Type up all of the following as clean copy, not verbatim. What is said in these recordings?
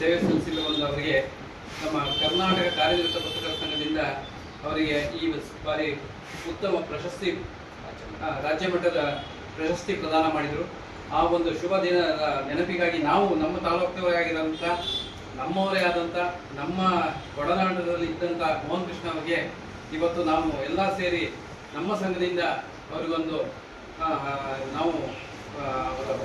ಸೇವೆ ಸಲ್ಲಿಸಿರುವಂಥವರಿಗೆ ನಮ್ಮ ಕರ್ನಾಟಕ ಕಾರ್ಯನಿರತ ಪತ್ರಕರ್ತರ ಸಂಘದಿಂದ ಅವರಿಗೆ ಈ ಬಾರಿ ಉತ್ತಮ ಪ್ರಶಸ್ತಿ ರಾಜ್ಯ ಮಟ್ಟದ ಪ್ರಶಸ್ತಿ ಪ್ರದಾನ ಮಾಡಿದರು. ಆ ಒಂದು ಶುಭ ದಿನದ ನೆನಪಿಗಾಗಿ ನಾವು ನಮ್ಮ ತಾಲೂಕಿನವರಾಗಿರೋಂಥ ನಮ್ಮವರೇ ಆದಂಥ ನಮ್ಮ ಒಡನಾಟದಲ್ಲಿ ಇದ್ದಂಥ ಮೋಹನ್ ಕೃಷ್ಣ ಅವರಿಗೆ ಇವತ್ತು ನಾವು ಎಲ್ಲ ಸೇರಿ ನಮ್ಮ ಸಂಘದಿಂದ ಅವರಿಗೊಂದು ನಾವು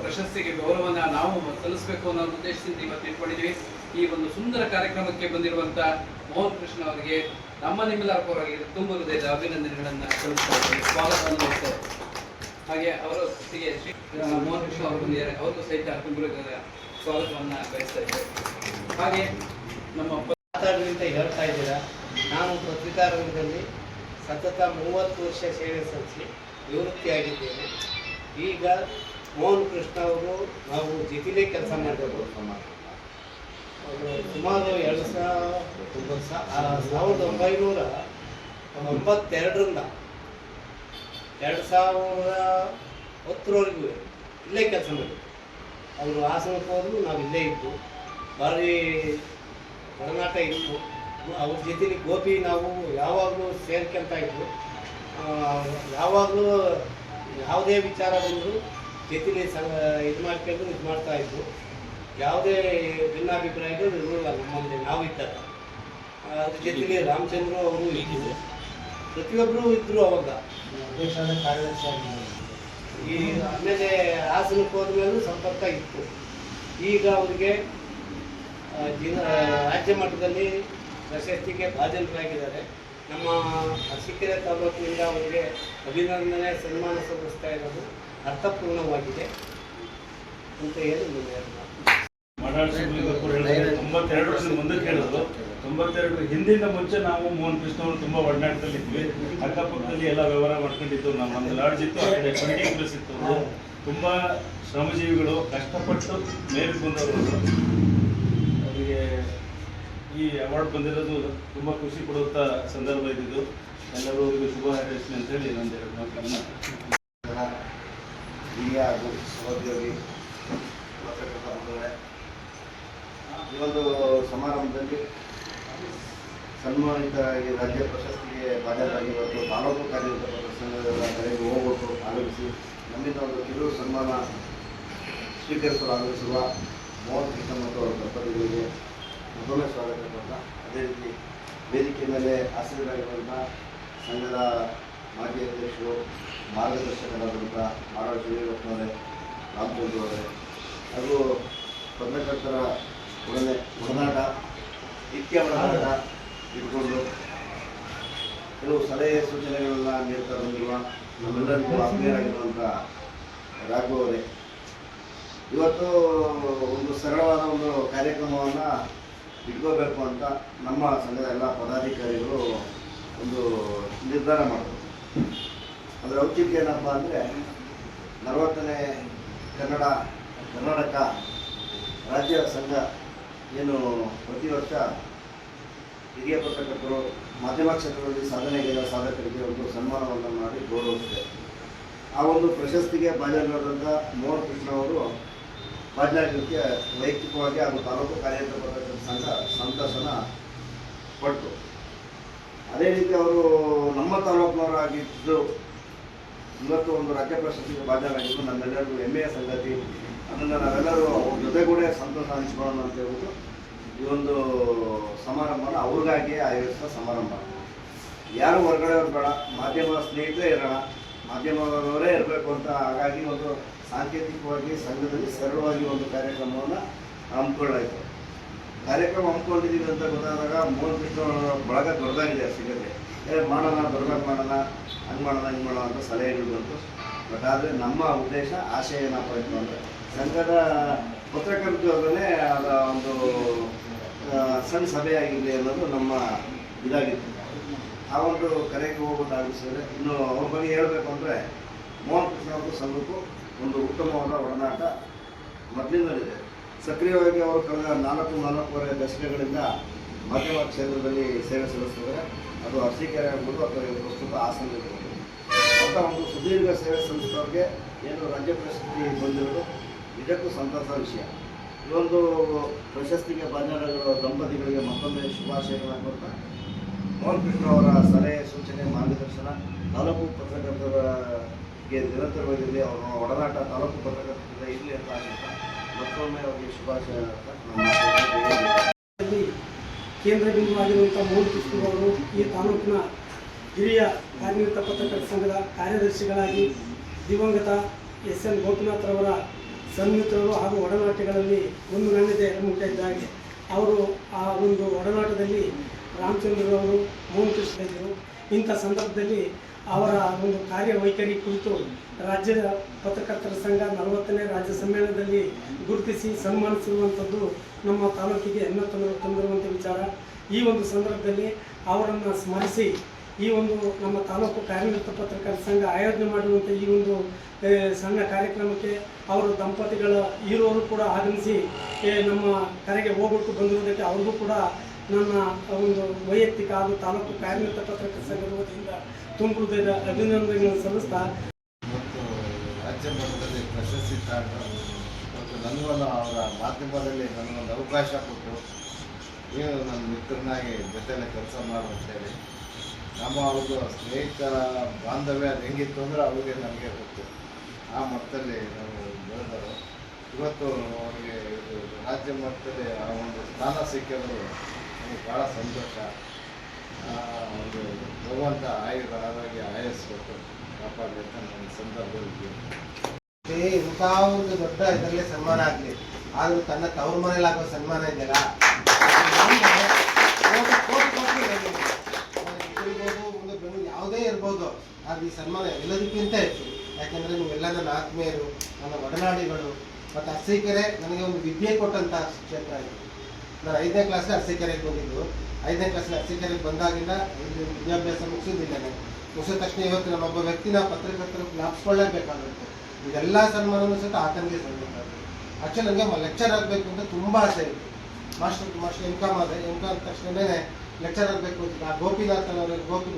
ಪ್ರಶಸ್ತಿಗೆ ಗೌರವನ ನಾವು ಸಲ್ಲಿಸಬೇಕು ಅನ್ನೋ ಉದ್ದೇಶದಿಂದ ಇವತ್ತು ಇಟ್ಕೊಂಡಿದ್ದೀವಿ. ಈ ಒಂದು ಸುಂದರ ಕಾರ್ಯಕ್ರಮಕ್ಕೆ ಬಂದಿರುವಂಥ ಮೋಹನ್ ಕೃಷ್ಣ ಅವರಿಗೆ ನಿಮ್ಮೆಲ್ಲರ ಪರವಾಗಿ ತುಂಬ ಹೃದಯದ ಅಭಿನಂದನೆಗಳನ್ನು ಸಲ್ಲಿಸ್ತಾರೆ, ಸ್ವಾಗತವನ್ನು ಬಯಸ್ತಾರೆ. ಹಾಗೆ ಅವರೊಟ್ಟಿಗೆ ಮೋಹನ್ ಕೃಷ್ಣ ಅವರು ಬಂದಿದ್ದಾರೆ, ಅವ್ರಿಗೂ ಸಹಿತ ತುಂಬ ಹೃದಯದ ಸ್ವಾಗತವನ್ನು ಬಯಸ್ತಾ ಇದ್ದಾರೆ. ಹಾಗೆ ನಮ್ಮ ಮಾತಾಡೋದ್ರಿಂದ ಹೇಳ್ತಾ ಇದ್ದೀರಾ, ನಾನು ಪತ್ರಿಕಾ ರಂಗದಲ್ಲಿ ಸತತ 30 ವರ್ಷ ಸೇವೆ ಸಲ್ಲಿಸಿ ನಿವೃತ್ತಿಯಾಗಿದ್ದೇನೆ. ಈಗ ಮೋಹನ್ ಕೃಷ್ಣ ಅವರು ನಾವು ಜೊತೆಲೇ ಕೆಲಸ ಮಾಡಿದವರು. ಸುಮಾರು 1992ರಿಂದ 2010ರವರೆಗೂ ಇಲ್ಲೇ ಕೆಲಸ ಮಾಡಿದ್ವಿ. ಅವರು ಹಾಸನಕ್ಕೆ ಹೋದ್ರು, ನಾವು ಇಲ್ಲೇ ಇದ್ದು ಭಾರಿ ಒಡನಾಟ ಇತ್ತು. ಅವ್ರ ಜೊತೆಲಿ ಗೋಪಿ ನಾವು ಯಾವಾಗಲೂ ಸೇರ್ಕೊಂತ ಇದ್ವು. ಯಾವಾಗಲೂ ಯಾವುದೇ ವಿಚಾರ ಬಂದರೂ ಜೊತೆಲಿ ಇದು ಮಾಡ್ತಾ ಇದ್ವು. ಯಾವುದೇ ಭಿನ್ನಾಭಿಪ್ರಾಯಗಳು ಇರೋಲ್ಲ ನಮ್ಮಲ್ಲಿ ನಾವಿದ್ದಾಗ. ಅದ್ರ ಜೊತೆಲಿ ರಾಮಚಂದ್ರ ಅವರು ಇದ್ದರು, ಪ್ರತಿಯೊಬ್ಬರು ಇದ್ದರು. ಅವಾಗ ದೇಶದ ಕಾರ್ಯದರ್ಶಿ ಆಗಿದ್ದರು. ಈ ಆಮೇಲೆ ಹಾಸನಕ್ಕೆ ಹೋದ್ಮೇಲೂ ಸಂಪರ್ಕ ಇತ್ತು. ಈಗ ಅವರಿಗೆ ರಾಜ್ಯ ಮಟ್ಟದಲ್ಲಿ ಪ್ರಶಸ್ತಿಗೆ ಭಾಜನರಾಗಿದ್ದಾರೆ. ನಮ್ಮ ಅರಸೀಕೆರೆ ತಾಲೂಕಿನಿಂದ ಅವರಿಗೆ ಅಭಿನಂದನೆ ಸನ್ಮಾನ ಸಲ್ಲಿಸ್ತಾ ಇರೋದು ಅರ್ಥಪೂರ್ಣವಾಗಿದೆ ಅಂತ ಹೇಳಿ ಮುಂದಕ್ಕೆ ಹೇಳೋದು. 92 ಹಿಂದಿನ ಮುಂಚೆ ನಾವು ಮೋಹನ್ ಕೃಷ್ಣ ಅವರು ತುಂಬ ಒಡನಾಟದಲ್ಲಿ ಇದ್ವಿ. ಅಕ್ಕಪಕ್ಕದಲ್ಲಿ ಎಲ್ಲ ವ್ಯವಹಾರ ಮಾಡ್ಕೊಂಡಿದ್ದು. ನಮ್ಮೊಂದು ಲಾಡ್ಜ್ ಇತ್ತು, ಆ ಕಡೆ ಪಂಡಿಗೆ ಪ್ಲೇಸ್ ಇತ್ತು. ತುಂಬ ಶ್ರಮಜೀವಿಗಳು, ಕಷ್ಟಪಟ್ಟು ಮೇಲೆ ಬಂದವರು. ಅವರಿಗೆ ಈ ಅವಾರ್ಡ್ ಬಂದಿರೋದು ತುಂಬ ಖುಷಿ ಕೊಡುವಂಥ ಸಂದರ್ಭ ಇದ್ದಿದ್ದು. ಎಲ್ಲರೂ ಅವರಿಗೆ ಶುಭ ಹಾರೈಸಲಿ ಅಂತೇಳಿ ನಂದೆರಡು ಮಾತುಗಳನ್ನು ಹಿರಿಯ ಹಾಗೂ ಸಹೋದ್ಯೋಗಿ ಈ ಒಂದು ಸಮಾರಂಭದಲ್ಲಿ ಸನ್ಮಾನಿತರಾಗಿ ರಾಜ್ಯ ಪ್ರಶಸ್ತಿಗೆ ಭಾಜನರಾಗಿ ಇವತ್ತು ತಾಲೂಕು ಕಾರ್ಯನಿರತ ಸಂಘದ ಕಡೆಗೆ ಹೋಗ್ಬಿಟ್ಟು ಆಗಮಿಸಿ ನಮ್ಮಿಂದ ಒಂದು ಕಿರು ಸನ್ಮಾನ ಸ್ವೀಕರಿಸಲು ಆಗಮಿಸುವ ಮೋಹನ್ ಕೃಷ್ಣ ಮತ್ತು ಅವರ ದಂಪತಿಗಳಿಗೆ ಮತ್ತೊಮ್ಮೆ ಸ್ವಾಗತ ಕೊಟ್ಟ. ಅದೇ ರೀತಿ ವೇದಿಕೆ ಮೇಲೆ ಆಸೀನರಾಗಿರುವಂಥ ಸಂಘದ ಮಾಜಿ ಅಧ್ಯಕ್ಷರು, ಮಾರ್ಗದರ್ಶಕರಾದಂಥ ಮಾರಾಟ ಶ್ರೀರತ್ನವರೇ, ರಾಮಚಂದ್ರ ಅವರೇ ಹಾಗೂ ಪತ್ರಕರ್ತರ ಒಡನಾಟ ನಿತ್ಯ ಒಡನಾಟ ಇಟ್ಕೊಂಡು ಕೆಲವು ಸಲಹೆ ಸೂಚನೆಗಳನ್ನ ನೀಡ್ತಾ ಬಂದಿರುವ ನಮ್ಮೆಲ್ಲರಿಗೂ ಆತ್ಮೀಯರಾಗಿರುವಂಥ ರಾಘು ಅವರೇ, ಇವತ್ತು ಒಂದು ಸರಳವಾದ ಒಂದು ಕಾರ್ಯಕ್ರಮವನ್ನು ಇಟ್ಕೋಬೇಕು ಅಂತ ನಮ್ಮ ಸಂಘದ ಎಲ್ಲ ಪದಾಧಿಕಾರಿಗಳು ಒಂದು ನಿರ್ಧಾರ ಮಾಡಿದ್ರು. ಅದರ ಔಚಿತ್ಯ ಏನಪ್ಪ ಅಂದರೆ 40ನೇ ಕರ್ನಾಟಕ ರಾಜ್ಯ ಸಂಘ ಏನು ಪ್ರತಿ ವರ್ಷ ಹಿರಿಯ ಪತ್ರಕರ್ತರು, ಮಾಧ್ಯಮ ಕ್ಷೇತ್ರದಲ್ಲಿ ಸಾಧನೆಗೈದ ಸಾಧಕರಿಗೆ ಒಂದು ಸನ್ಮಾನವನ್ನು ಮಾಡಿ ಗೌರವಿಸಿದೆ. ಆ ಒಂದು ಪ್ರಶಸ್ತಿಗೆ ಭಾಜನರಾದಂಥ ಮೋಹನ್ ಕೃಷ್ಣ ಅವರು ಭಾಜನಕ್ಕೆ ವೈಯಕ್ತಿಕವಾಗಿ ಹಾಗೂ ತಾಲೂಕು ಕಾರ್ಯನಿರತ ಪತ್ರಕರ್ತರ ಸಂಘ ಸಂತಸನ ಪಟ್ಟು. ಅದೇ ರೀತಿ ಅವರು ನಮ್ಮ ತಾಲೂಕಿನವರಾಗಿದ್ದು ಇವತ್ತು ಒಂದು ರಾಜ್ಯ ಪ್ರಶಸ್ತಿಗೆ ಭಾಜನರಾಗಿದ್ದು ನಮ್ಮೆಲ್ಲರಿಗೂ ಹೆಮ್ಮೆಯ ಸಂಗತಿ. ಅದನ್ನು ನಾವೆಲ್ಲರೂ ಅವ್ರ ಜೊತೆಗೂಡೆ ಸಂತೋಷ ಹಂಚ್ಕೊಳ್ಳೋಣ ಅಂತ ಹೇಳ್ಬಿಟ್ಟು ಈ ಒಂದು ಸಮಾರಂಭನ ಅವ್ರಿಗಾಗಿಯೇ ಆಯೋಜಿಸಿದ ಸಮಾರಂಭ. ಯಾರು ಹೊರಗಡೆಯವ್ರು ಬೇಡ, ಮಾಧ್ಯಮ ಸ್ನೇಹಿತರೇ ಇರೋಣ, ಮಾಧ್ಯಮದವರೇ ಇರಬೇಕು ಅಂತ. ಹಾಗಾಗಿ ಒಂದು ಸಾಂಕೇತಿಕವಾಗಿ ಸಂಘದಲ್ಲಿ ಸರಳವಾಗಿ ಒಂದು ಕಾರ್ಯಕ್ರಮವನ್ನು ಹಮ್ಮಿಕೊಳ್ಳಾಯಿತು. ಕಾರ್ಯಕ್ರಮ ಹಮ್ಮಿಕೊಂಡಿದ್ದೀವಿ ಅಂತ ಗೊತ್ತಾದಾಗ ಮೋಹನ್ ಕೃಷ್ಣ ಬಳಗ ದೊಡ್ಡದಾಗಿದೆ ಸಿಗತ್ತೆ. ಮಾಡೋಣ, ದೊಡ್ಡದಾಗಿ ಮಾಡೋಣ, ಹಂಗೆ ಮಾಡೋಣ, ಹಿಂಗೆ ಮಾಡೋಣ ಅಂತ ಸಲಹೆಗಳು ಬಂತು. ಬಟ್ ಆದರೆ ನಮ್ಮ ಉದ್ದೇಶ ಆಶಯ ಏನಪ್ಪ ಇತ್ತು ಅಂದರೆ ಸಂಘದ ಪತ್ರಕರ್ತರೇ ಅದರ ಒಂದು ಸಣ್ಣ ಸಭೆಯಾಗಿರಲಿ ಅನ್ನೋದು ನಮ್ಮ ಇದಾಗಿತ್ತು. ಆ ಒಂದು ಕರೆಗೆ ಹೋಗ್ಬಿಟ್ಟು ಆಗಿಸಿದ್ರೆ ಇನ್ನು ಅವ್ರ ಬಗ್ಗೆ ಹೇಳಬೇಕು ಅಂದರೆ ಮೋಹನ್ ಕೃಷ್ಣ ಅವರು ಸಂಘಕ್ಕೂ ಒಂದು ಉತ್ತಮವಾದ ಒಡನಾಟ ಮೊದಲಿನಲ್ಲಿದೆ. ಸಕ್ರಿಯವಾಗಿ ಅವರು ಕಳೆದ 4.5 ದಶಕಗಳಿಂದ ಮಾಧ್ಯಮ ಕ್ಷೇತ್ರದಲ್ಲಿ ಸೇವೆ ಸಲ್ಲಿಸಿದರೆ ಅದು ಅರಸೀಕೆರೆ ಆಗ್ಬೋದು ಅಥವಾ ಪ್ರಸ್ತುತ ಹಾಸನ ಇರ್ಬೋದು ಅಂತ ಒಂದು ಸುದೀರ್ಘ ಸೇವೆ ಸಲ್ಲಿಸಿದವ್ರಿಗೆ ಏನು ರಾಜ್ಯ ಪ್ರಶಸ್ತಿ ಬಂದಿರೋದು ನಿಜಕ್ಕೂ ಸಂತಸ ವಿಷಯ. ಈ ಒಂದು ಪ್ರಶಸ್ತಿಗೆ ಭಾಜನರಾಗಿರುವ ದಂಪತಿಗಳಿಗೆ ಮತ್ತೊಮ್ಮೆ ಶುಭಾಶಯಗಳನ್ನು ಕೊಡ್ತಾ ಮೋಹನ್ ಕೃಷ್ಣ ಅವರ ಸಲಹೆ ಸೂಚನೆ ಮಾರ್ಗದರ್ಶನ ತಾಲೂಕು ಪತ್ರಕರ್ತರಿಗೆ ನಿರಂತರವಾಗಿರಲಿ, ಅವರ ಒಡನಾಟ ತಾಲೂಕು ಪತ್ರಕರ್ತರಿಂದ ಇರಲಿ ಅಂತ ಆಶಿಸ್ತಾ ಮತ್ತೊಮ್ಮೆ ಅವರಿಗೆ ಶುಭಾಶಯ ಕೇಂದ್ರ ಬಿಂದುವಾಗಿರುವಂಥ ಮೋಹನ್ ಕೃಷ್ಣ ಅವರು ಈ ತಾಲೂಕಿನ ಹಿರಿಯ ಕಾರ್ಯನಿರತ ಪತ್ರಕರ್ತರ ಸಂಘದ ಕಾರ್ಯದರ್ಶಿಗಳಾಗಿ ದಿವಂಗತ ಎಸ್.ಎನ್. ಗೋಪಿನಾಥ್ರವರ ಸನ್ಮಿತ್ರರು ಹಾಗೂ ಒಡನಾಟಗಳಲ್ಲಿ ಒಂದು ನಾಣ್ಯತೆ ಮುಟ್ಟಿದ್ದಾಗೆ ಅವರು ಆ ಒಂದು ಒಡನಾಟದಲ್ಲಿ ರಾಮಚಂದ್ರರವರು ಮೋಹನ್ ಕೃಷ್ಣ ಇದ್ದರು. ಇಂಥ ಸಂದರ್ಭದಲ್ಲಿ ಅವರ ಒಂದು ಕಾರ್ಯವೈಖರಿ ಕುರಿತು ರಾಜ್ಯದ ಪತ್ರಕರ್ತರ ಸಂಘ 40ನೇ ರಾಜ್ಯ ಸಮ್ಮೇಳನದಲ್ಲಿ ಗುರುತಿಸಿ ಸನ್ಮಾನಿಸಿರುವಂಥದ್ದು ನಮ್ಮ ತಾಲೂಕಿಗೆ ಹೆಮ್ಮೆ ತಂದಿರುವಂಥ ವಿಚಾರ. ಈ ಒಂದು ಸಂದರ್ಭದಲ್ಲಿ ಅವರನ್ನು ಸ್ಮರಿಸಿ ಈ ಒಂದು ನಮ್ಮ ತಾಲೂಕು ಕಾರ್ಯನಿರತ ಪತ್ರಕರ್ತರ ಸಂಘ ಆಯೋಜನೆ ಮಾಡಿರುವಂಥ ಈ ಒಂದು ಸಣ್ಣ ಕಾರ್ಯಕ್ರಮಕ್ಕೆ ಅವರು ದಂಪತಿಗಳ ಹೀರೋರು ಕೂಡ ಆಗಮಿಸಿ ನಮ್ಮ ಕರೆಗೆ ಹೋಗ್ಬಿಟ್ಟು ಬಂದಿರುವುದಕ್ಕೆ ಅವ್ರಿಗೂ ಕೂಡ ನನ್ನ ಒಂದು ವೈಯಕ್ತಿಕ ಹಾಗೂ ತಾಲೂಕು ಕಾರ್ಯನಿರತ ಪತ್ರಕರ್ತರ ಸಂಘದ ವತಿಯಿಂದ ತುಂಬ ಹೃದಯದ ಅಭಿನಂದನೆಗಳನ್ನು ಸಲ್ಲಿಸ್ತಾ ಮತ್ತು ರಾಜ್ಯ ಮಟ್ಟದಲ್ಲಿ ಪ್ರಶಸ್ತಿ ತಗೊಂಡು ಮತ್ತು ನನಗೂ ಅವರ ಮಾಧ್ಯಮದಲ್ಲಿ ನನಗೊಂದು ಅವಕಾಶ ಕೊಟ್ಟು ಏನು ನನ್ನ ಮಿತ್ರನಾಗಿ ಜೊತೆಯಲ್ಲೇ ಕೆಲಸ ಮಾಡುವಂತೇಳಿ ನಮ್ಮ ಅವ್ರದ್ದು ಸ್ನೇಹಿತರ ಬಾಂಧವ್ಯ ಅದು ಹೆಂಗಿತ್ತು ಅಂದರೆ ಅವ್ರಿಗೆ ನನಗೆ ಗೊತ್ತು. ಆ ಮಟ್ಟದಲ್ಲಿ ನಾವು ಬೆಳೆದರು. ಇವತ್ತು ಅವರಿಗೆ ಇದು ರಾಜ್ಯ ಮಟ್ಟದಲ್ಲಿ ಆ ಒಂದು ಸ್ಥಾನ ಸಿಕ್ಕಿದ್ರು ನಮಗೆ ಭಾಳ ಸಂತೋಷ. ಒಂದು ಭಗವಂತ ಆರೋಗ್ಯ ಆಯಸ್ಕೊಟ್ಟು ಕಾಪಾಡಲಿ ಅಂತ ನನ್ನ ಸಂದರ್ಭದಲ್ಲಿ ಇಂಥ ಒಂದು ದೊಡ್ಡ ಇದರಲ್ಲೇ ಸನ್ಮಾನ ಆಗಲಿ, ಆದರೂ ತನ್ನ ತವ್ರ ಮನೇಲಿ ಆಗೋ ಸನ್ಮಾನ ಇದೆಯಲ್ಲ ಮುಂದೆ ಯಾವುದೇ ಇರ್ಬೋದು, ಅದು ಈ ಸನ್ಮಾನ ಎಲ್ಲದಕ್ಕಿಂತ ಹೆಚ್ಚು. ಯಾಕೆಂದರೆ ನೀವೆಲ್ಲ ನನ್ನ ಆತ್ಮೀಯರು, ನನ್ನ ಒಡನಾಡಿಗಳು. ಮತ್ತು ಅರಸೀಕೆರೆ ನನಗೆ ಒಂದು ವಿದ್ಯೆ ಕೊಟ್ಟಂಥ ಕ್ಷೇತ್ರ ಇದು. ನಾನು 5ನೇ ಕ್ಲಾಸ್ಗೆ ಅರಸೀಕೆರೆಗೆ ಬಂದಿದ್ದು. 5ನೇ ಕ್ಲಾಸ್ಗೆ ಅರಸೀಕೆರೆಗೆ ಬಂದಾಗಿಂದ ಇಲ್ಲಿ ವಿದ್ಯಾಭ್ಯಾಸ ಮುಗಿಸಿದ್ದೇನೆ. ಮುಗಿಸಿದ ತಕ್ಷಣ ಇವತ್ತು ನಾನೊಬ್ಬ ವ್ಯಕ್ತಿನ ಪತ್ರಕರ್ತರು ಜ್ಞಾಪಿಸ್ಕೊಳ್ಳೇಬೇಕಾಗುತ್ತೆ. ಇದೆಲ್ಲ ಸನ್ಮಾನವೂ ಸಹಿತ ಆತನಿಗೆ ಸನ್ಮಾನ. ಆ್ಯಕ್ಚುಲಿ ನನಗೆ ಲೆಕ್ಚರ್ ಆಗಬೇಕು ಅಂತ ತುಂಬ ಆಸೆ ಇತ್ತು. ಮಾಸ್ಟರ್ ಎಂ ಕಾಮ್ ಆದ ತಕ್ಷಣವೇ ಲೆಕ್ಚರ್ ಆಗಬೇಕು ಅಂತ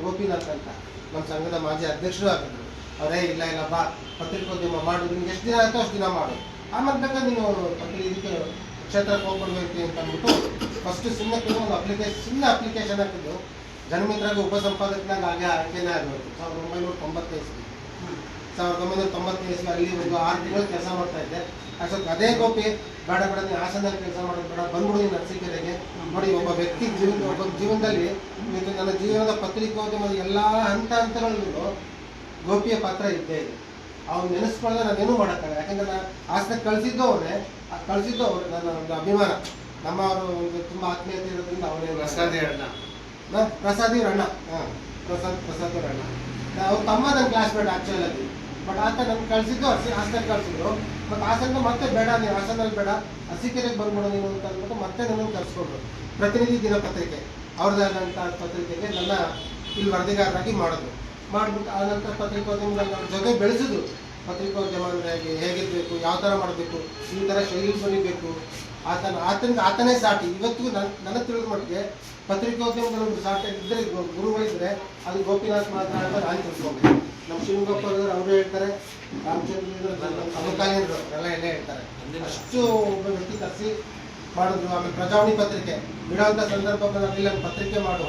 ಗೋಪಿನಾಥ್ ಅಂತ ನಮ್ಮ ಸಂಘದ ಮಾಜಿ ಅಧ್ಯಕ್ಷರು ಆಗಿದ್ರು. ಅವರೇ ಇಲ್ಲ ಬಾ ಪತ್ರಿಕೋದ್ಯಮ ಮಾಡು, ನಿಮ್ಗೆ ಎಷ್ಟು ದಿನ ಆಯಿತೋ ಅಷ್ಟು ದಿನ ಮಾಡು, ಆಮೇಲೆ ಬೇಕಾದ್ರೆ ನೀನು ಇದಕ್ಕೆ ಕ್ಷೇತ್ರಕ್ಕೆ ಹೋಗ್ಬಿಡ್ಬೇಕು ಅಂತ ಅಂದ್ಬಿಟ್ಟು ಫಸ್ಟ್ ಸುಮ್ಮನೆ ಒಂದು ಅಪ್ಲಿಕೇಶನ್ ಹಾಕಿದ್ದು. ಜನಮಿತ್ರಾಗ ಉಪಸಂಪಾದಕನಾಗ ಆಯ್ಕೆನೇ ಆಗಬೇಕು 1995 ಇಸ್ವಿ. 1995 ಇಸ್ವಿ ಅಲ್ಲಿ ಒಂದು 6 ತಿಂಗಳು ಕೆಲಸ ಮಾಡ್ತಾ ಇದ್ದೆ. ಅಷ್ಟೊತ್ತು ಅದೇ ಗೋಪಿ ಬೇಡ ನೀವು ಹಾಸನದಲ್ಲಿ ಕೆಲಸ ಮಾಡೋದು ಬೇಡ, ಬಂದ್ಬಿಡು ನೀನು ಅರಸೀಕೆರೆಗೆ. ನೋಡಿ, ಒಬ್ಬ ವ್ಯಕ್ತಿ ಜೀವನದಲ್ಲಿ ಇವತ್ತು ನನ್ನ ಜೀವನದ ಪತ್ರಿಕೋದ್ಯಮದ ಎಲ್ಲ ಹಂತಗಳಲ್ಲೂ ಗೋಪಿಯ ಪಾತ್ರ ಇದ್ದೇ ಇದೆ. ಅವ್ನು ನೆನೆಸ್ಕೊಳ್ಳೋದ್ರೆ ನಾನೇನು ಮಾಡೋಕ್ಕಾಗಲ್ಲ. ಯಾಕಂದ್ರೆ ನಾನು ಹಾಸನಕ್ಕೆ ಕಳಿಸಿದ್ದು ನನ್ನ ಒಂದು ಅಭಿಮಾನ. ನಮ್ಮವರು ಒಂದು ತುಂಬ ಆತ್ಮೀಯತೆ ಇರೋದ್ರಿಂದ ಅವನೇ ಪ್ರಸಾದಿ ಅಣ್ಣ. ಪ್ರಸಾದ್ ಅಣ್ಣ ಅವ್ರ ತಮ್ಮ ನನ್ನ ಕ್ಲಾಸ್ಮೇಟ್ ಆ್ಯಕ್ಚುಲಾಗಿ. ಬಟ್ ಆತ ನಮ್ಗೆ ಕಳಿಸಿದ್ದು ಹಾಸನಕ್ಕೆ ಕಳಿಸಿದ್ರು. ಮತ್ತು ಹಾಸನ ಮತ್ತೆ ಬೇಡ, ನೀವು ಹಾಸನಲ್ಲಿ ಬೇಡ, ಅರಸೀಕೆರೆಗೆ ಬಂದ್ಬಿಡೋ ನೀನು ಅಂತ ಅಂದ್ಬಿಟ್ಟು ಮತ್ತೆ ನನ್ನನ್ನು ಕರೆಸ್ಕೊಂಡ್ರು. ಪ್ರತಿನಿಧಿ ದಿನಪತ್ರಿಕೆ ಅವ್ರದ್ದಾದಂಥ ಪತ್ರಿಕೆಗೆ ನನ್ನ ಇಲ್ಲಿ ವರದಿಗಾರರಾಗಿ ಮಾಡಿದ್ರು. ಮಾಡಿಬಿಟ್ಟು ಆ ನಂತರ ಪತ್ರಿಕೋದ್ಯಮದಲ್ಲಿ ನನ್ನ ಜೊತೆ ಬೆಳೆಸಿದ್ರು. ಪತ್ರಿಕೋದ್ಯಮ ಅಂದರೆ ಹೇಗಿರಬೇಕು, ಯಾವ ಥರ ಮಾಡಬೇಕು, ಈ ಥರ ಶೈಲಿ ಬರೀಬೇಕು. ಆತನೇ ಸಾಟಿ. ಇವತ್ತಿಗೂ ನನಗೆ ತಿಳಿದ ಮಟ್ಟಿಗೆ ಪತ್ರಿಕೋದ್ಯಮದಲ್ಲಿ ಸಾಟಿ ಇದ್ದರೆ ಗುರುಗಳಿದ್ರೆ ಅದು ಗೋಪಿನಾಥ್ ಮಾತ್ರ ಅಂತ ನಾನು ತಿಳ್ಕೊಂಡೆ. ನಮ್ಮ ಶಿವಗೋಪಾಲ್ ಅವರು ಹೇಳ್ತಾರೆ, ರಾಮಚಂದ್ರ ಸಮಕಾಲೀನರು ಎಲ್ಲ ಹೇಳ್ತಾರೆ. ಅಷ್ಟು ಒಬ್ಬ ವ್ಯಕ್ತಿ ಕರೆಸಿ ಮಾಡಿದ್ರು. ಆಮೇಲೆ ಪ್ರಜಾವಾಣಿ ಪತ್ರಿಕೆ ಬಿಡೋಂಥ ಸಂದರ್ಭದಲ್ಲಿ ನನ್ನ ಪತ್ರಿಕೆ ಮಾಡು,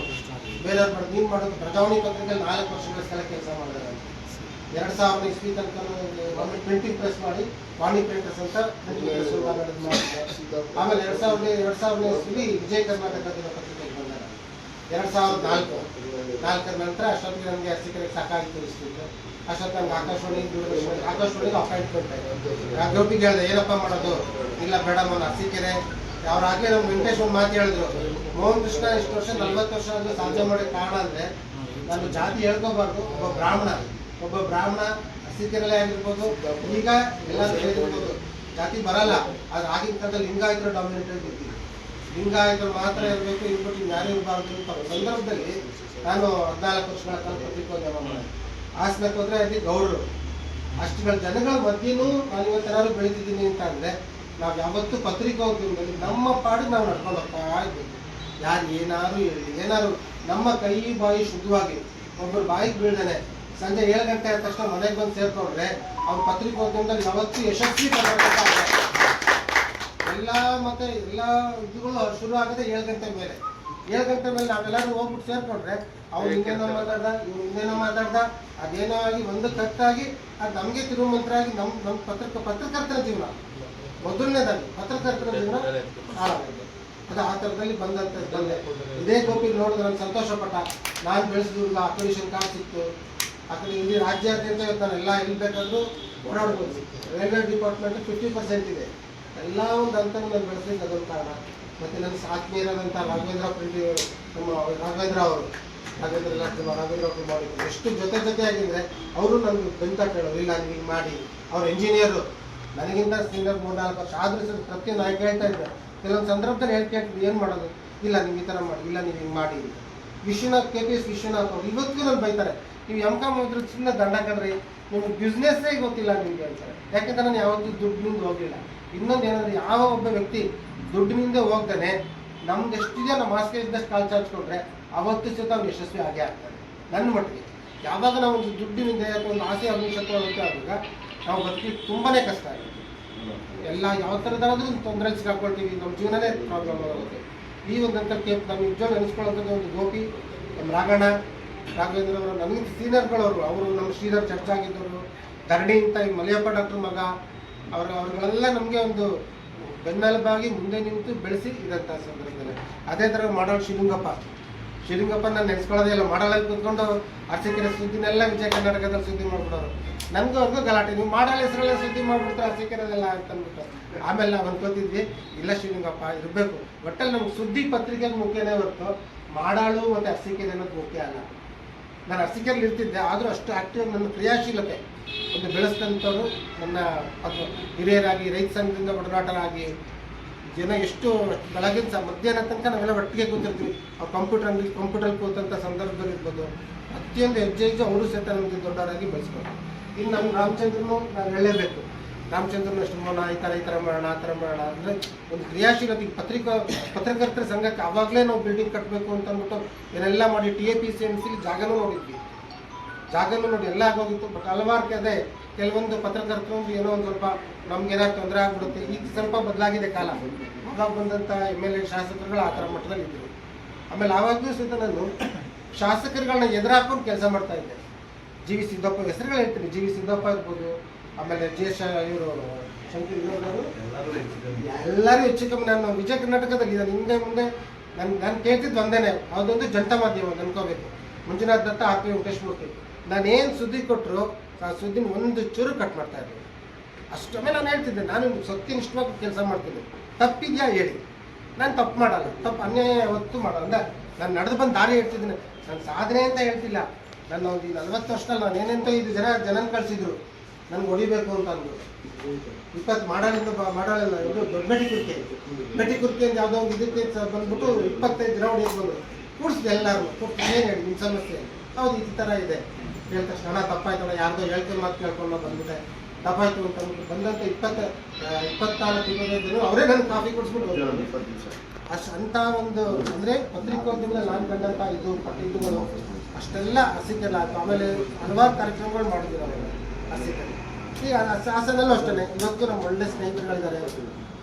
ಬೇರೆಯವ್ರು ಮಾಡೋದು, ನೀನು ಮಾಡೋದು. ಪ್ರಜಾವಾಣಿ ಪತ್ರಿಕೆಯಲ್ಲಿ 4 ವರ್ಷಗಳ ಕಾಲ ಕೆಲಸ ಮಾಡಿದೆ ನಾನು. 2000 ಇಸ್ವಿ ತನಕ ಪ್ರಿಂಟಿಂಗ್ ಪ್ರೆಸ್ ಮಾಡಿ ವಾಣಿ ಪ್ರಿಂಟರ್ಸ್ ಅಂತ ಪ್ರಿಂಟಿಂಗ್ ಪ್ರೆಸ್ ಮಾಡಿದೆ. ಆಮೇಲೆ 2000 ಇಸ್ವಿ ವಿಜಯ ಕರ್ನಾಟಕ ದಿನಪತ್ರಿಕೆಗೆ ಬಂದಾಗ 2004 ನಂತರ ಅಷ್ಟೊತ್ತಿಗೆ ನನಗೆ ಅರಸೀಕೆರೆಗೆ ಸಾಕಾಗಿತ್ತು ಇಸ್ವಿಗೆ. ಅಷ್ಟೊತ್ತು ನಮ್ಗೆ ಆಕಾಶವಾಣಿಗೆ ಅಪಾಯಿಂಟ್ಮೆಂಟ್ ಆಯಿತು. ಗೋಪಿಗೆ ಹೇಳಿದೆ, ಏನಪ್ಪ ಮಾಡೋದು? ಇಲ್ಲ ಬೇಡ ಮೋಹನ್, ಅರಸೀಕೆರೆ. ಅವ್ರಾಗಲೇ ನಮ್ಮ ವೆಂಕಟೇಶ್ ಒಂದು ಮಾತು ಹೇಳಿದ್ರು, ಮೋಹನ್ ಕೃಷ್ಣ ಇಷ್ಟು ವರ್ಷ 40 ವರ್ಷ ಆದರೂ ಸಾಧನೆ ಮಾಡೋಕ್ಕೆ ಕಾರಣ ಅಂದರೆ ನಾನು ಜಾತಿ ಹೇಳ್ಕೋಬಾರ್ದು. ಒಬ್ಬ ಬ್ರಾಹ್ಮಣ ಅರಸೀಕೆರೆಲ್ಲೇ ಆಗಿರ್ಬೋದು, ಈಗ ಎಲ್ಲರೂ ಹೇಳಿರ್ಬೋದು, ಜಾತಿ ಬರಲ್ಲ. ಆದ್ರೆ ಆಗಿನ ಕಾಲದಲ್ಲಿ ಲಿಂಗಾಯತರು ಡಾಮಿನೇಟ್ ಆಗಿರ್ತೀವಿ. ಲಿಂಗಾಯತರು ಮಾತ್ರ ಇರಬೇಕು, ಇರ್ಬಿಟ್ಟು ಯಾರು ಇರಬಾರ್ದು ಅಂತ ಸಂದರ್ಭದಲ್ಲಿ ನಾನು 14 ವರ್ಷಗಳ ಕಾಲ ಪತ್ರಿಕೋದ್ಯಮ ಮಾಡಿದೆ. ಹಾಸನಕ್ಕೆ ಹೋದ್ರೆ ಅಲ್ಲಿ ಗೌಡರು ಅಷ್ಟುಗಳ ಜನಗಳ ಮಧ್ಯೆನೂ ನಾನು ಇವತ್ತೇನಾದ್ರು ಬೆಳೀತಿದ್ದೀನಿ ಅಂತ ಅಂದರೆ ನಾವು ಯಾವತ್ತೂ ಪತ್ರಿಕೋದ್ಯಮದಲ್ಲಿ ನಮ್ಮ ಪಾಡಿಗೆ ನಾವು ನಡ್ಕೊಂಡು ಹೋಗ್ತಾ ಇದ್ದೀವಿ. ಯಾರು ಏನಾದ್ರು ಹೇಳಿ, ಏನಾದ್ರು ನಮ್ಮ ಕೈ ಬಾಯಿ ಶುದ್ಧವಾಗಿ ಒಬ್ಬರು ಬಾಯಿಗೆ ಬೀಳ್ದೇನೆ ಸಂಜೆ 7 ಗಂಟೆ ಆದ ತಕ್ಷಣ ಮನೆಗೆ ಬಂದು ಸೇರ್ಕೊಂಡ್ರೆ ಅವ್ರ ಪತ್ರಿಕೋದ್ಯಮದಲ್ಲಿ ಯಾವತ್ತೂ ಯಶಸ್ವಿ ಕರ್ನಾಟಕ. ಎಲ್ಲ ಮತ್ತೆ ಎಲ್ಲ ಇದುಗಳು ಶುರು ಆಗೋದೇ 7 ಗಂಟೆ ಮೇಲೆ. 7 ಗಂಟೆ ಮೇಲೆ ನಾವೆಲ್ಲರೂ ಹೋಗ್ಬಿಟ್ಟು ಸೇರ್ಕೊಂಡ್ರೆ ಅವ್ರು ಹಿಂಗೇನೋ ಮಾತಾಡ್ದ, ಇವ್ರು ಹಿಂಗೇನೋ ಮಾತಾಡ್ದ, ಅದೇನೋ ಆಗಿ ಒಂದು ಕಟ್ಟಾಗಿ ಅದು ನಮಗೆ ತಿರುಮಂತ್ರ ಆಗಿ ನಮ್ಮ ಪತ್ರಕರ್ತರ ಜೀವನ ಮೊದಲನೇದಾಗಿ ಪತ್ರಕರ್ತರ ಜೀವನ ಹಾಳಾಗಿದೆ. ಅದು ಆ ಥರದಲ್ಲಿ ಬಂದೆ. ಇದೇ ಗೋಪಿ ನೋಡಿದ್ರೆ ನಾನು ಸಂತೋಷ ಪಟ್ಟ. ನಾನು ಬೆಳೆಸಿದ್ರಲ್ಲ ಅಕ್ರಿಡಿಷನ್ ಕಾರ್ಡ್ ಸಿಕ್ತು. ಆ ಕಡೆ ಇಲ್ಲಿ ರಾಜ್ಯಾದ್ಯಂತ ಇವತ್ತು ನಾನೆಲ್ಲ ಎಲ್ಲಿ ಬೇಕಾದರೂ ಓಡಾಡ್ಬೋದು. ರೈಲ್ವೆ ಡಿಪಾರ್ಟ್ಮೆಂಟ್ 50% ಇದೆ. ಎಲ್ಲ ಒಂದು ಹಂತ ನಾನು ಬೆಳೆಸಲಿಕ್ಕೆ ಅದೊಂದು ಕಾರಣ. ಮತ್ತು ನನ್ನ ಆತ್ಮೀಯರಾದಂಥ ನಮ್ಮ ರಾಘವೇಂದ್ರ ಅವರು ಮಾಡಿದ್ರು. ಎಷ್ಟು ಜೊತೆಯಾಗಿದ್ರೆ ಅವರು ನನಗೆ ಬೆಂತ ಕೇಳೋರು, ಇಲ್ಲ ನೀವು ಹಿಂಗೆ ಮಾಡಿ. ಅವ್ರ ಇಂಜಿನಿಯರು ನನಗಿಂತ ಸೀನಿಯರ್ 3-4 ವರ್ಷ ಆದರೂ ಸರ್ ಪ್ರತಿಯೊಂದು ನಾನು ಕೇಳ್ತಾ ಇದ್ದೆ. ಕೆಲವೊಂದು ಸಂದರ್ಭದಲ್ಲಿ ಕೇಳ್ತಿದ್ದೆ ಏನು ಮಾಡೋದು, ಇಲ್ಲ ನೀವು ಈ ಥರ ಮಾಡಿ, ಇಲ್ಲ ನೀವು ಹಿಂಗೆ ಮಾಡಿ. ವಿಶ್ವನಾಥ್ KPS ವಿಶ್ವನಾಥ್ ಅವರು ಇವತ್ತಿಗೂ ನಾನು ಬೈತಾರೆ, ನೀವು M.Com ಹೋದ್ರೆ ಸುಮ್ಮನೆ ದಂಡ ಕಡ್ರಿ, ನಿಮ್ಗೆ ಬಿಸ್ನೆಸ್ಸೇ ಗೊತ್ತಿಲ್ಲ ನಿಮಗೆ ಅಂತಾರೆ. ಯಾಕೆಂದ್ರೆ ನಾನು ಯಾವತ್ತೂ ದುಡ್ಡಿನಿಂದ ಹೋಗಲಿಲ್ಲ. ಇನ್ನೊಂದು ಏನಂದರೆ ಯಾವ ಒಬ್ಬ ವ್ಯಕ್ತಿ ದುಡ್ಡಿನಿಂದ ಹೋಗ್ತಾನೆ ನಮ್ದು ಎಷ್ಟಿದೆ ನಮ್ಮ ಹಾಸಿಗೆ ಇದ್ದಷ್ಟು ಕಾಲು ಚಾಚ್ಕೊಂಡ್ರೆ ಅವತ್ತು ಸಹಿತ ಅವ್ನು ಯಶಸ್ವಿ ಆಗೇ ಆಗ್ತಾರೆ. ನನ್ನ ಮಟ್ಟಿಗೆ ಯಾವಾಗ ನಾವು ಒಂದು ದುಡ್ಡಿನಿಂದ ಒಂದು ಆಸೆ ಅಭಿಷೇಕವಾಗುತ್ತೆ ಆದಾಗ ನಾವು ಬದುಕಲಿಕ್ಕೆ ತುಂಬಾ ಕಷ್ಟ ಆಗುತ್ತೆ. ಎಲ್ಲ ಯಾವ ಥರದಾದ್ರೂ ತೊಂದರೆ ಸಿಗಾಕೊಳ್ತೀವಿ, ನಮ್ಮ ಜೀವನನೇ ಪ್ರಾಬ್ಲಮ್ ಆಗುತ್ತೆ. ಈ ಒಂದು ಹಂತಕ್ಕೆ ನಾವು ನಿಜವಾಗಿ ನೆನೆಸ್ಕೊಳ್ಳೋಂಥದ್ದು ಒಂದು ಗೋಪಿ, ನಮ್ಮ ರಾಘವೇಂದ್ರ ಅವರು ನನಗಿಂತ ಸೀನಿಯರ್ಗಳವರು. ಅವರು ನಮ್ಮ ಶ್ರೀಧರ್ ಚರ್ಚ್ ಆಗಿದ್ದವರು, ಧರಣಿ ಅಂತ ಈ ಮಲಿಯಪ್ಪ ಡಾಕ್ಟರ್ ಮಗ, ಅವರುಗಳೆಲ್ಲ ನಮಗೆ ಒಂದು ಬೆನ್ನೆಲುಬಾಗಿ ಮುಂದೆ ನಿಂತು ಬೆಳೆಸಿ ಇದಂಥ ಸಂದರ್ಭದಲ್ಲಿ. ಅದೇ ಥರ ಮಾಡಾಳ್ ಶಿವಲಿಂಗಪ್ಪ ನಾನು ನೆನೆಸ್ಕೊಳ್ಳೋದೇ ಇಲ್ಲ. ಮಾಡಾಳಲ್ಲಿ ಕೂತ್ಕೊಂಡು ಅರಸೀಕೆರೆ ಸುದ್ದಿನೆಲ್ಲ ವಿಜಯ ಕರ್ನಾಟಕದಲ್ಲಿ ಸುದ್ದಿ ಮಾಡ್ಬಿಡೋರು. ನನಗೂ ಅವ್ರಿಗೂ ಗಲಾಟೆ, ನೀವು ಮಾಡಾಳ ಹೆಸರೆಲ್ಲ ಸುದ್ದಿ ಮಾಡ್ಬಿಡ್ತಾರೆ ಅರಸೀಕೆರೆದೆಲ್ಲ ಅಂತ ಅಂದ್ಬಿಟ್ಟು. ಆಮೇಲೆ ನಾವು ಅನ್ಕೋತಿದ್ವಿ ಇಲ್ಲ ಶಿವಲಿಂಗಪ್ಪ ಇರಬೇಕು, ಒಟ್ಟಲ್ಲಿ ನಮ್ಗೆ ಸುದ್ದಿ ಪತ್ರಿಕೆಗೆ ಮುಖ್ಯನೇ ಹೊರತು ಮಾಡಾಳು ಮತ್ತು ಅರಸೀಕೆರೆ ಅನ್ನೋದು ಮುಖ್ಯ ಅಲ್ಲ. ನಾನು ಅರಸೀಕೆರೆಯಲ್ಲಿ ಇರ್ತಿದ್ದೆ, ಆದರೂ ಅಷ್ಟು ಆ್ಯಕ್ಟಿವ್ ನನ್ನ ಕ್ರಿಯಾಶೀಲತೆ ಒಂದು ಬೆಳೆಸಿದಂಥವ್ರು ನನ್ನ ಹಿರಿಯರಾಗಿ, ರೈತ ಸಂಘದಿಂದ ಒಡನಾಟರಾಗಿ, ಜನ ಎಷ್ಟು ಬೆಳಗಿನ ಮಧ್ಯಾಹ್ನ ತನಕ ನಾವೆಲ್ಲ ಒಟ್ಟಿಗೆ ಕೂತಿರ್ತೀವಿ. ಅವ್ರು ಕಂಪ್ಯೂಟರ್ ಕೂತಂಥ ಸಂದರ್ಭದಲ್ಲಿ ಇರ್ಬೋದು. ಪ್ರತಿಯೊಂದು ಹೆಜ್ಜೆ ಅವರು ಸಹಿತ ನಮಗೆ ದೊಡ್ಡವರಾಗಿ ಬೆಳೆಸ್ಬೋದು. ಇನ್ನು ನಮ್ಮ ರಾಮಚಂದ್ರನು ನಾವು ಹೇಳಲೇಬೇಕು. ರಾಮಚಂದ್ರನು ಅಷ್ಟು ಈ ಥರ ಮಾಡೋಣ ಆ ಥರ ಮಾಡೋಣ ಅಂದರೆ ಒಂದು ಕ್ರಿಯಾಶೀಲತೆ. ಪತ್ರಕರ್ತರ ಸಂಘಕ್ಕೆ ಆವಾಗಲೇ ನಾವು ಬಿಲ್ಡಿಂಗ್ ಕಟ್ಟಬೇಕು ಅಂತ ಅಂದ್ಬಿಟ್ಟು ಏನೆಲ್ಲ ಮಾಡಿ TAPCMC ಜಾಗನೂ ನೋಡಿ ಎಲ್ಲ ಆಗೋಗಿತ್ತು. ಬಟ್ ಹಲವಾರು ಅದೇ ಕೆಲವೊಂದು ಪತ್ರಕರ್ತರು ಏನೋ ಒಂದು ಸ್ವಲ್ಪ ನಮ್ಗೇನಾದ್ರು ತೊಂದರೆ ಆಗ್ಬಿಡುತ್ತೆ. ಈಗ ಸ್ವಲ್ಪ ಬದಲಾಗಿದೆ ಕಾಲ. ಆವಾಗ ಬಂದಂಥ MLA ಶಾಸಕರುಗಳು ಆ ಥರ ಮಟ್ಟದಲ್ಲಿ ಇದ್ದರು. ಆಮೇಲೆ ಆವಾಗಲೂ ಸಹಿತ ನಾನು ಶಾಸಕರುಗಳನ್ನ ಎದುರಾಕೊಂಡು ಕೆಲಸ ಮಾಡ್ತಾ ಇದ್ದೆ. GV ಸಿದ್ದಪ್ಪ ಹೆಸರುಗಳು ಹೇಳ್ತೀನಿ, GV ಸಿದ್ದಪ್ಪ ಇರ್ಬೋದು, ಆಮೇಲೆ ಇವರು ಶಂಕರ್ ಎಲ್ಲರೂ ಹೆಚ್ಚು ಕಮ್ಮಿ. ನಾನು ವಿಜಯ ಕರ್ನಾಟಕದಲ್ಲಿ ಇದ್ದಾನೆ. ಹಿಂದೆ ಮುಂದೆ ನಾನು ಕೇಳ್ತಿದ್ದು ಒಂದೇನೆ, ಯಾವುದೊಂದು ಜನತಾ ಮಾಧ್ಯಮ ಅನ್ಕೋಬೇಕು. ಮಂಜುನಾಥ್ ದತ್ತ, RP ವೆಂಕಟೇಶ್ಮೂರ್ತಿ, ನಾನೇನು ಸುದ್ದಿ ಕೊಟ್ಟರು ಆ ಸುದ್ದಿನ ಒಂದು ಚೂರು ಕಟ್ ಮಾಡ್ತಾ ಇದ್ದೀನಿ. ಅಷ್ಟೊಮ್ಮೆ ನಾನು ಹೇಳ್ತಿದ್ದೆ, ನಾನು ಸತ್ಯನಿಷ್ಠವಾಗಿ ಕೆಲಸ ಮಾಡ್ತಿದ್ದೆ. ತಪ್ಪಿದ್ಯಾ ಹೇಳಿ, ನಾನು ತಪ್ಪು ಮಾಡಲ್ಲ, ತಪ್ಪು ಅನ್ಯಾಯ ಯಾವತ್ತೂ ಮಾಡಲ್ಲ. ಅಂದರೆ ನಾನು ನಡೆದು ಬಂದು ದಾರಿ ಹೇಳ್ತಿದ್ದೀನಿ. ನಾನು ಸಾಧನೆ ಅಂತ ಹೇಳ್ತಿಲ್ಲ. ನನ್ನ ಒಂದು 40 ವರ್ಷದಲ್ಲಿ ನಾನು ಏನೆಂತೋ 5 ಜನನ ಕಳಿಸಿದ್ರು ನನಗೆ ಹೊಡಿಬೇಕು ಅಂತ ಅಂದರು. 20 ಮಾಡಾಳಿಲ್ಲ ಇದು ದೊಡ್ಡ ಬೆಟ್ಟಿ ಕುರ್ಕೆ ಅಂತ ಯಾವುದೋ ಒಂದು ಇದಕ್ಕೆ ಬಂದ್ಬಿಟ್ಟು 25 ಜನ ಹೊಡಿಯೋಕೆ ಬಂದರು. ಕೂಡಿಸಿದೆ ಎಲ್ಲರೂ. ಏನು ಹೇಳಿ ನಿಮ್ಮ ಸಮಸ್ಯೆ? ಹೌದು ಈ ಥರ ಇದೆ. ಹೇಳಿದ ತಕ್ಷಣ ತಪ್ಪಾಯ್ತಲ್ಲ, ಯಾರ್ದೋ ಹೇಳ್ಕೊಂಡು ಮಾತು ಕೇಳ್ಕೊಂಡು ಬಂದ್ಬಿಟ್ಟೆ, ತಪ್ಪಾಯ್ತು ಅಂತ ಅಂದ್ಬಿಟ್ಟು ಬಂದಂಥ 24-25 ಜನ ಅವರೇ ನನಗೆ ಕಾಫಿ ಕೊಡಿಸ್ಬಿಟ್ಟು ಅಷ್ಟು ಅಂಥ ಒಂದು ಅಂದರೆ ಪತ್ರಿಕೋದ್ಯಮದಲ್ಲಿ ನಾನು ಕಂಡಂಥ ಇದುಗಳು ಅಷ್ಟೆಲ್ಲ ಅರಸೀಕೆರೆ ಆಯಿತು. ಆಮೇಲೆ ಹಲವಾರು ಕಾರ್ಯಕ್ರಮಗಳು ಮಾಡಿದ್ರು ಅವರು ಅರಸೀಕೆರೆ. ಈಗ ಹಾಸನಲ್ಲೂ ಅಷ್ಟೇ. ಇವತ್ತು ನಮ್ಮ ಒಳ್ಳೆ ಸ್ನೇಹಿತರುಗಳಿದ್ದಾರೆ.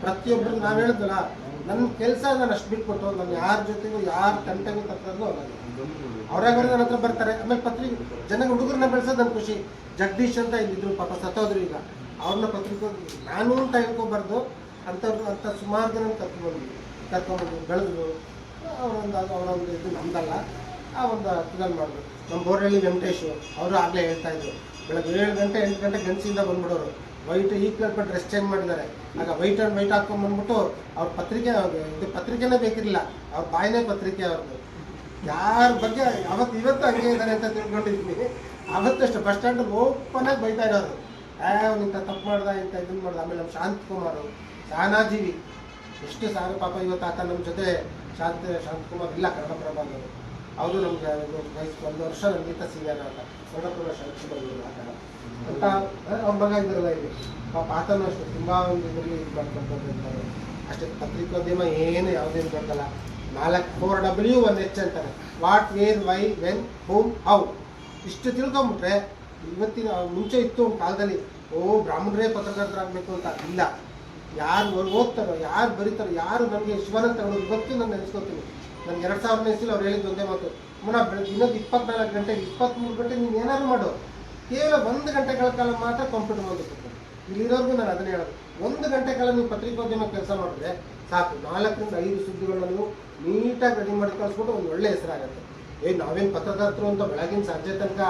ಪ್ರತಿಯೊಬ್ಬರು ನಾವು ಹೇಳಿದ್ವಲ್ಲ, ನನ್ನ ಕೆಲಸ ನಾನು ಅಷ್ಟು ಬಿಟ್ಬಿಟ್ಟು ನಾನು ಯಾರ ಜೊತೆಗೂ ಯಾರ ತಂಟೆಗೂ ತಪ್ಪಗೂ ಹೋಗಲ್ಲ. ಅವರಾಗವ್ರು ನನ್ನ ಹತ್ರ ಬರ್ತಾರೆ. ಆಮೇಲೆ ಜನಗೆ ಹುಡುಗರನ್ನ ಬೆಳೆಸೋದು ನನ್ನ ಖುಷಿ. ಜಗದೀಶ್ ಅಂತ ಇಲ್ಲಿದ್ರು, ಪಾಪ ಸತ್ತೋದ್ರು. ಈಗ ಅವ್ರನ್ನ ನಾನು ಅಂತ ಹೇಳ್ಕೊಬಾರ್ದು ಅಂಥ ಸುಮಾರು ಜನ ಕರ್ಕೊಂಡ್ಬಂದು ಬೆಳೆದ್ರು. ಅವರೊಂದು ಇದು ನಮ್ದಲ್ಲ, ಆ ಒಂದು ಇದನ್ನು ಮಾಡಿದ್ರು. ನಮ್ಮ ಬೋರಹಳ್ಳಿ ವೆಂಕಟೇಶು ಅವರು ಆಗಲೇ ಹೇಳ್ತಾಯಿದ್ರು, ಬೆಳಗ್ಗೆ 7 ಗಂಟೆ 8 ಗಂಟೆ ಗಂಡಸಿಂದ ಬಂದ್ಬಿಡೋರು. ವೈಟ್ ಈಕ್ವಲ್ ಡ್ರೆಸ್ ಚೇಂಜ್ ಮಾಡಿದ್ದಾರೆ. ಆಗ ವೈಟ್ ಆ್ಯಂಡ್ ವೈಟ್ ಹಾಕ್ಕೊಂಡ್ಬಂದ್ಬಿಟ್ಟು ಅವ್ರ ಪತ್ರಿಕೆನೇ ಬೇಕಿರಲಿಲ್ಲ, ಅವ್ರ ಬಾಯಿನೇ ಪತ್ರಿಕೆ ಅವ್ರದ್ದು. ಯಾರ ಬಗ್ಗೆ ಇವತ್ತು ಹಂಗೆ ಇದ್ದಾರೆ ಅಂತ ತಿಳ್ಕೊಂಡಿದ್ದೀನಿ. ಅವತ್ತಷ್ಟು ಬಸ್ ಸ್ಟ್ಯಾಂಡಲ್ಲಿ ಓಪನಾಗಿ ಬೈತಾ ಇರೋರು, ಇಂಥ ತಪ್ಪು ಮಾಡ್ದ, ಇಂಥ ಇದನ್ನು ಮಾಡ್ದ. ಆಮೇಲೆ ನಮ್ಮ ಶಾಂತಕುಮಾರು ಸಹನಾಜೀವಿ, ಎಷ್ಟು ಸಾರು ಪಾಪ ಇವತ್ತು ಆತ ನಮ್ಮ ಜೊತೆ ಶಾಂತಕುಮಾರ್ ಇಲ್ಲ, ಕನ್ನಡಪ್ರಭಾದವರು. ಅವರು ನಮ್ಗೆ 1 ವರ್ಷ ನಮಗಿಂತ ಸೀನಿಯರ್ ಆತ. ಕನ್ನಡಪ್ರಭ ಶಾಂತಕುಮಾರ್ ಆತ ಅಂತ ಅವ್ರ ಮಗ ಇದ್ರಲ್ಲ ಇಲ್ಲಿ ಪಾಪ ಆತನೂ ಅಷ್ಟು ತುಂಬ ಒಂದು ಇದರಲ್ಲಿ ಇದು ಮಾಡ್ಕೊಂಡು ಬಂದಿರ್ತಾರೆ. ಅಷ್ಟೇ ಪತ್ರಿಕೋದ್ಯಮ ಏನು ಯಾವುದೇನು ಗೊತ್ತಲ್ಲ. 4W 1H ಅಂತಾರೆ. What, where, why, when, whom, how. ಇಷ್ಟು ತಿಳ್ಕೊಂಬಿಟ್ರೆ ಮುಂಚೆ ಇತ್ತು ಒಂದು ಕಾಲದಲ್ಲಿ ಬ್ರಾಹ್ಮಣರೇ ಪತ್ರಕರ್ತರಾಗಬೇಕು ಅಂತ ಇಲ್ಲ. ಯಾರು ಓದ್ತಾರೋ, ಯಾರು ಬರೀತಾರೋ, ಯಾರು ನನಗೆ ಶಿವಾನಂದ ತಗೊಂಡು ಇವತ್ತು ನಾನು ನೆನೆಸ್ಕೊತೀನಿ. ನನಗೆ 2000ನೇ ಇಸ್ವಿಲಿ ಅವ್ರು ಹೇಳಿದ್ದು ಒಂದೇ ಮಾತು, ಅಮ್ಮನ ದಿನದ 24 ಗಂಟೆ 23 ಗಂಟೆ ನೀನು ಏನಾದ್ರು ಮಾಡು, ಕೇವಲ 1 ಗಂಟೆಗಳ ಕಾಲ ಮಾತ್ರ ಕಂಪ್ಯೂಟರ್ ಮುಂದೆ ಕೂತ್ಕೊಂಡು. ಇಲ್ಲಿರೋರ್ಗು ನಾನು ಅದನ್ನೇ ಹೇಳೋದು, 1 ಗಂಟೆ ಕಾಲ ನೀವು ಪತ್ರಿಕೋದ್ಯಮ ಕೆಲಸ ಮಾಡಿದ್ರೆ ಸಾಕು, 4 ರಿಂದ 5 ಸುದ್ದಿಗಳನ್ನ ನೀವು ನೀಟಾಗಿ ರೆಡಿ ಮಾಡಿ ಕಳಿಸ್ಬಿಟ್ಟು ಒಂದು ಒಳ್ಳೆ ಹೆಸರಾಗುತ್ತೆ. ನಾವೇನು ಪತ್ರಕರ್ತರು ಅಂತ ಬೆಳಗಿನ ಸಂಜೆ ತನಕ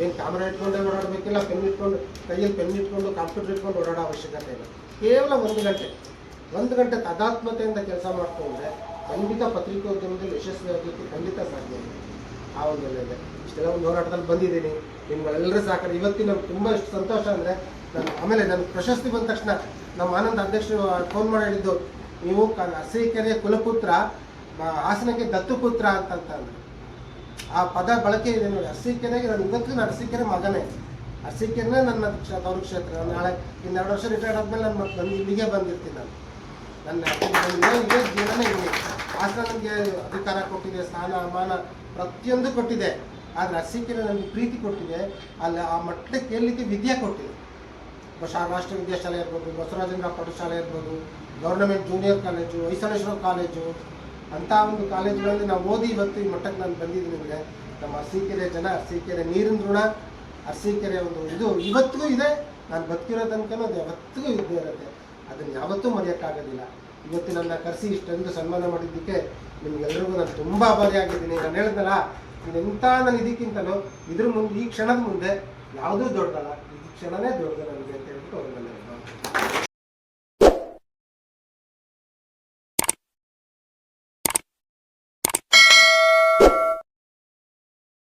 ಏನು ಕ್ಯಾಮ್ರಾ ಇಟ್ಕೊಂಡೇ ಓಡಾಡಬೇಕಿಲ್ಲ, ಪೆನ್ ಇಟ್ಕೊಂಡು ಕೈಯಲ್ಲಿ ಪೆನ್ ಇಟ್ಕೊಂಡು ಕಂಪ್ಯೂಟರ್ ಇಟ್ಕೊಂಡು ಓಡಾಡೋ ಅವಶ್ಯಕತೆ ಇಲ್ಲ. ಕೇವಲ 1 ಗಂಟೆ ತಾದಾತ್ಮ್ಯತೆಯಿಂದ ಕೆಲಸ ಮಾಡ್ಕೊಂಡ್ರೆ ಖಂಡಿತ ಪತ್ರಿಕೋದ್ಯಮದಲ್ಲಿ ಯಶಸ್ವಿಯಾಗಲಿಕ್ಕೆ ಖಂಡಿತ ಸಾಧ್ಯ ಇದೆ. ಆ ಒಂದು ಇದೆ. ಇಷ್ಟೆಲ್ಲ ಒಂದು ಹೋರಾಟದಲ್ಲಿ ಬಂದಿದ್ದೀನಿ, ನಿಮ್ಗಳೆಲ್ಲರೂ ಸಾಕಾರೆ. ಇವತ್ತಿನ ನಮ್ಗೆ ತುಂಬ ಎಷ್ಟು ಸಂತೋಷ ಅಂದರೆ, ಆಮೇಲೆ ನನ್ನ ಪ್ರಶಸ್ತಿ ಬಂದ ತಕ್ಷಣ ನಮ್ಮ ಆನಂದ್ ಅಧ್ಯಕ್ಷರು ಫೋನ್ ಮಾಡಿ ಹೇಳಿದ್ದು, ನೀವು ಅರಸೀಕೆರೆಯ ಕುಲಪುತ್ರ, ಹಾಸನಕ್ಕೆ ದತ್ತುಪುತ್ರ ಅಂತಂದ್ರೆ ಆ ಪದ ಬಳಕೆ ಇದೆ ನೋಡಿ. ಅರಸೀಕೆರೆಗೆ ನಾನು ಇವತ್ತು ಅರಸೀಕೆರೆ ಮಗನೇ, ಅರಸೀಕೆರೆನೇ ನನ್ನ ತವರು ಕ್ಷೇತ್ರ. ನಾಳೆ 2 ವರ್ಷ ರಿಟೈರ್ಡ್ ಆದಮೇಲೆ ನಾನು ಇಲ್ಲಿಗೆ ಬಂದಿರ್ತೀನಿ. ನನ್ನ ಇದೇ ಜೀವನನೇ ಇಲ್ಲಿ. ಹಾಸನ ನನಗೆ ಅಧಿಕಾರ ಕೊಟ್ಟಿದೆ, ಸ್ಥಾನ ಮಾನ ಪ್ರತಿಯೊಂದು ಕೊಟ್ಟಿದೆ. ಆದರೆ ಅರಸೀಕೆರೆ ನನಗೆ ಪ್ರೀತಿ ಕೊಟ್ಟಿದೆ, ಅಲ್ಲಿ ಆ ಮಟ್ಟಕ್ಕೆ ಕೇಳಲಿಕ್ಕೆ ವಿದ್ಯೆ ಕೊಟ್ಟಿದೆ. ರಾಷ್ಟ್ರೀಯ ವಿದ್ಯಾಶಾಲೆ ಇರ್ಬೋದು, ಬಸವರಾಜೇಂದ್ರ ಪ್ರೌಢಶಾಲೆ ಇರ್ಬೋದು, government junior college, Hoysaleshwara college, ಅಂಥ ಒಂದು ಕಾಲೇಜುಗಳಲ್ಲಿ ನಾವು ಓದಿ ಇವತ್ತು ಈ ಮಟ್ಟಕ್ಕೆ ನಾನು ಬಂದಿದ್ದೀನಿ. ನಿಮಗೆ ನಮ್ಮ ಅರಸೀಕೆರೆ ಜನ, ಅರಸೀಕೆರೆ ನೀರಿನ ಋಣ, ಅರಸೀಕೆರೆ ಒಂದು ಇದು ಇವತ್ತಿಗೂ ಇದೆ. ನಾನು ಬದುಕಿರೋ ತನಕನೂ ಅದು ಯಾವತ್ತಿಗೂ ಇದ್ದೇ ಇರುತ್ತೆ. ಅದನ್ನು ಯಾವತ್ತೂ ಮರೆಯೋಕ್ಕಾಗೋದಿಲ್ಲ. ಇವತ್ತು ನನ್ನ ಕರೆಸಿ ಇಷ್ಟೊಂದು ಸನ್ಮಾನ ಮಾಡಿದ್ದಕ್ಕೆ ನಿಮ್ಗೆಲ್ರಿಗೂ ನಾನು ತುಂಬ ಆಭಾರಿಯಾಗಿದ್ದೀನಿ. ನಾನು ಹೇಳಿದ್ನಲ್ಲ, ಇದೆಂಥ ನಾನು ಇದಕ್ಕಿಂತಲೂ ಇದ್ರ ಮುಂದೆ, ಈ ಕ್ಷಣದ ಮುಂದೆ ಯಾವುದೂ ದೊಡ್ಡದಲ್ಲ, ಈ ಕ್ಷಣನೇ ದೊಡ್ಡದು ನನಗೆ ಅಂತ ಹೇಳ್ಬಿಟ್ಟು ಅವ್ರಿಗೆ